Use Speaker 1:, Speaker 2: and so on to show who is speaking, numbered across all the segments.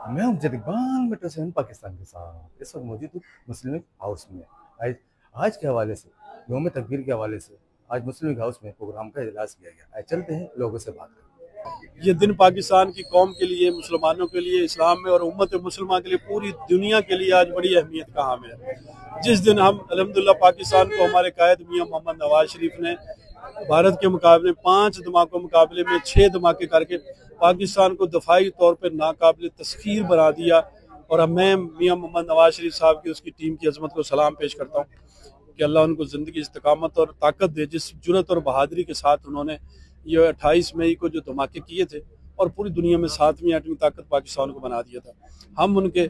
Speaker 1: मैं हूं जद इकबाल मेट्रो 7 पाकिस्तान के साथ इस वक्त मौजूद हूँ मुस्लिम हाउस में। आज आज के हवाले से योम तकबीर के हवाले से आज मुस्लिम हाउस में प्रोग्राम का इजलास किया गया। आज चलते हैं लोगों से बात करते।
Speaker 2: ये दिन पाकिस्तान की कौम के लिए, मुसलमानों के लिए, इस्लाम में और उम्मत मुसलमान के लिए, पूरी दुनिया के लिए आज बड़ी अहमियत का हामिल है। जिस दिन हम अल्हम्दुलिल्लाह पाकिस्तान को हमारे कायद मियां मोहम्मद नवाज शरीफ ने भारत के मुकाबले 5 धमाकों मुकाबले में 6 धमाके करके पाकिस्तान को दफाई तौर पर नाकाबिल तस्खीर बना दिया। और अब मैं मियां मोहम्मद नवाज शरीफ साहब की, उसकी टीम की अजमत को सलाम पेश करता हूँ कि अल्लाह उनको ज़िंदगी, इस्तकामत और ताकत दे। जिस जुरत और बहादुरी के साथ उन्होंने ये 28 मई को जो धमाके किए थे और पूरी दुनिया में 7वीं 8वीं ताकत पाकिस्तान को बना दिया था। हम उनके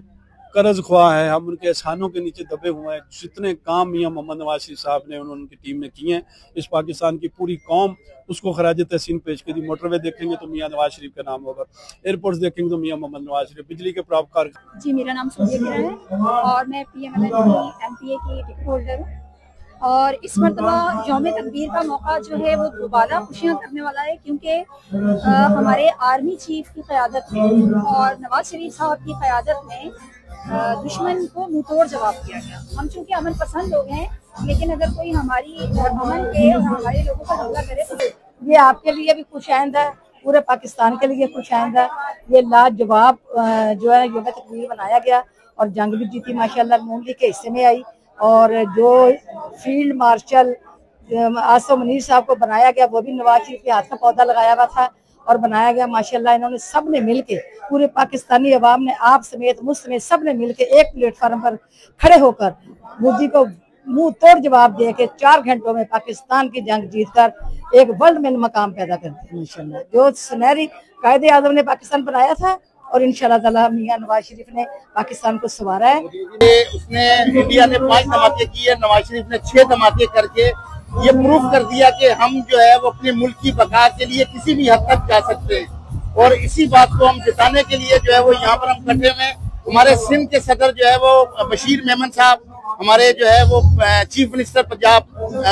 Speaker 2: कर्ज ख्वाह हैं, हम उनके एहसानों के नीचे दबे हुए हैं। जितने काम मियां मोहम्मद नवाज शरीफ साहब ने, उन्होंने उनकी टीम ने किए हैं, इस पाकिस्तान की पूरी कौम उसको खराज तहसीन पेश कर दी। मोटरवे देखेंगे तो मियां नवाज शरीफ का नाम होगा, एयरपोर्ट्स देखेंगे तो मियां मोहम्मद नवाज शरीफ, बिजली के प्रावकार।
Speaker 3: जी, मेरा नाम सूर्य किरण है और मैं PMLN MPA की टिकट होल्डर हूँ। और इस मरतबा यौम तकबीर का मौका जो है वो दोबारा खुशियाँ करने वाला है, क्योंकि हमारे आर्मी चीफ की क़यादत में और नवाज शरीफ साहब की क़यादत में दुश्मन को मुँह तोड़ जवाब दिया गया। हम चूँकि अमन पसंद लोग हैं, लेकिन अगर कोई हमारी अमन पे और हमारे लोगों पर हमला करे तो
Speaker 4: ये आपके लिए भी खुशाइंद है, पूरे पाकिस्तान के लिए खुशाइंद है। ये लाजवाब जो है यौम तकबीर बनाया गया और जंग भी जीती माशाल्लाह, नून लीग के हिस्से में आई। और जो फील्ड मार्शल आसफ मुनीर साहब को बनाया गया, वो भी नवाज शरीफ के हाथ का पौधा लगाया हुआ था और बनाया गया माशाल्लाह। इन्होंने सब ने मिलके, पूरे पाकिस्तानी अवाम ने, आप समेत मुझ समेत सब ने मिलके एक प्लेटफार्म पर खड़े होकर मोदी को मुंह तोड़ जवाब दे के 4 घंटों में पाकिस्तान की जंग जीतकर एक वर्ल्ड में मकाम पैदा कर दिया इंशाल्लाह। जो सुनहरी कायदे आज़म ने पाकिस्तान बनाया था और इंशाल्लाह ताला मियां नवाज शरीफ ने पाकिस्तान को संवारा है।
Speaker 5: उसने इंडिया ने 5 धमाके किए, नवाज शरीफ ने 6 धमाके करके ये प्रूफ कर दिया कि हम जो है वो अपने मुल्क की बका के लिए किसी भी हद तक जा सकते हैं। और इसी बात को हम जिताने के लिए जो है वो यहाँ पर हम इकट्ठे में, हमारे सिंध के सदर जो है वो बशीर मेमन साहब, हमारे जो है वो चीफ मिनिस्टर पंजाब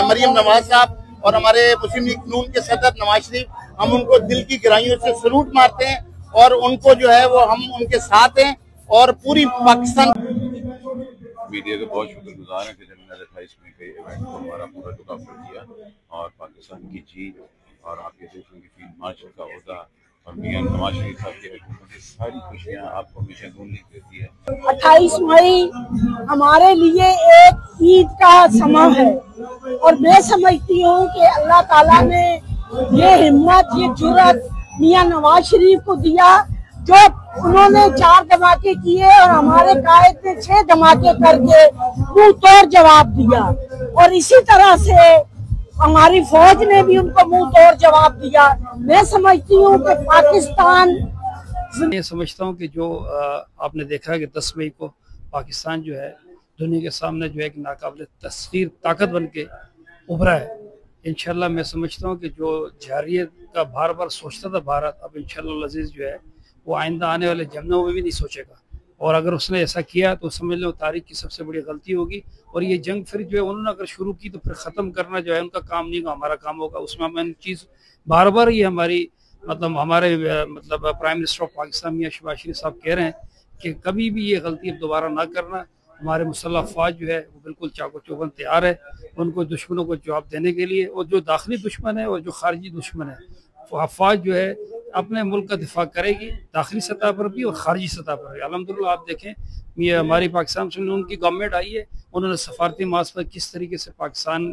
Speaker 5: मरियम नवाज साहब और हमारे मुस्लिम लीग नून के सदर नवाज शरीफ, हम उनको दिल की गहराइयों से सलूट मारते हैं और उनको जो है वो हम उनके साथ हैं। और पूरी पाकिस्तान
Speaker 6: मीडिया के बहुत शुक्रगुजार हैं कि जिन्होंने 28 मई के इवेंट को हमारा पूरा लुक आफ्टर किया और पाकिस्तान की जीत और आपके देशों की फील्ड मार्शल का होता और मियां नवाज शरीफ साहब की हुकूमत, सारी खुशियाँ आपको हमेशा नून लीग देती है।
Speaker 4: 28 मई हमारे लिए एक ईद का समा है और मैं समझती हूँ कि अल्लाह ताला ने ये हिम्मत, ये जुर्रत मियां नवाज शरीफ को दिया, जो उन्होंने 4 धमाके किए और हमारे कायद ने 6 धमाके करके मुंह तोड़ जवाब दिया। और इसी तरह से हमारी फौज ने भी उनको मुंह तोड़ जवाब दिया। मैं समझती हूँ कि पाकिस्तान,
Speaker 7: मैं समझता हूँ कि जो आपने देखा कि 10 मई को पाकिस्तान जो है दुनिया के सामने जो है एक नाकाबिल तस्खीर ताकत बन के उभरा है। इंशाल्लाह मैं समझता हूँ कि जो जारियत का बार बार सोचता था भारत, अब इंशाल्लाह अज़ीज़ जो है वो आइंदा आने वाले जंगों में भी नहीं सोचेगा। और अगर उसने ऐसा किया तो समझ लो तारीख की सबसे बड़ी गलती होगी। और ये जंग फिर जो है उन्होंने अगर शुरू की तो फिर ख़त्म करना जो है उनका काम नहीं होगा, हमारा काम होगा। उसमें हम चीज़ बार बार ये हमारी हमारे प्राइम मिनिस्टर ऑफ पाकिस्तान मियां शहबाज शरीफ साहब कह रहे हैं कि कभी भी ये गलती अब दोबारा ना करना। हमारे मुसल्लह अफवाज जो है वो बिल्कुल चाको चौबंद तैयार है उनको दुश्मनों को जवाब देने के लिए। और जो दाखिली दुश्मन है और जो खारजी दुश्मन है, अफवाज जो है अपने मुल्क का दिफा करेगी, दाखिली सतह पर भी और खारजी सतह पर भी। अल्हम्दुलिल्लाह आप देखें, ये हमारी पाकिस्तान से उनकी गवर्नमेंट आई है, उन्होंने सफारती मास पर किस तरीके से पाकिस्तान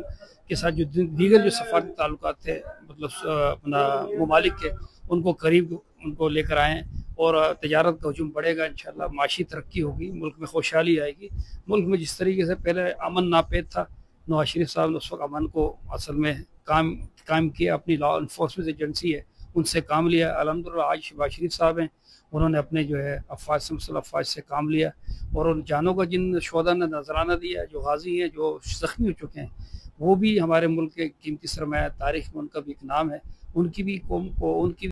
Speaker 7: के साथ जो दीगर जो सफारती ताल्लुकात थे अपना ममालिक के, उनको करीब उनको लेकर आएँ और तजारत का हजूम बढ़ेगा। इंशाल्लाह माशी तरक्की होगी, मुल्क में खुशहाली आएगी। मुल्क में जिस तरीके से पहले अमन नापेद था, नवाज शरीफ साहब ने उस वक्त अमन को असल में कायम किया, अपनी लॉ इन्फोर्समेंट एजेंसी है उनसे काम लिया। अल्हम्दुलिल्लाह आज शहबाज शरीफ साहब हैं, उन्होंने अपने जो है अफवाज से मुसल्लह अफवाज से काम लिया और उन जानों का जिन शोहदा ने नजराना दिया, जो गाजी हैं, जो जख्मी हो चुके हैं, वो भी हमारे मुल्क के कीमती सरमाया, तारीख में उनका भी एक नाम है। उनकी भी कौम को, उनकी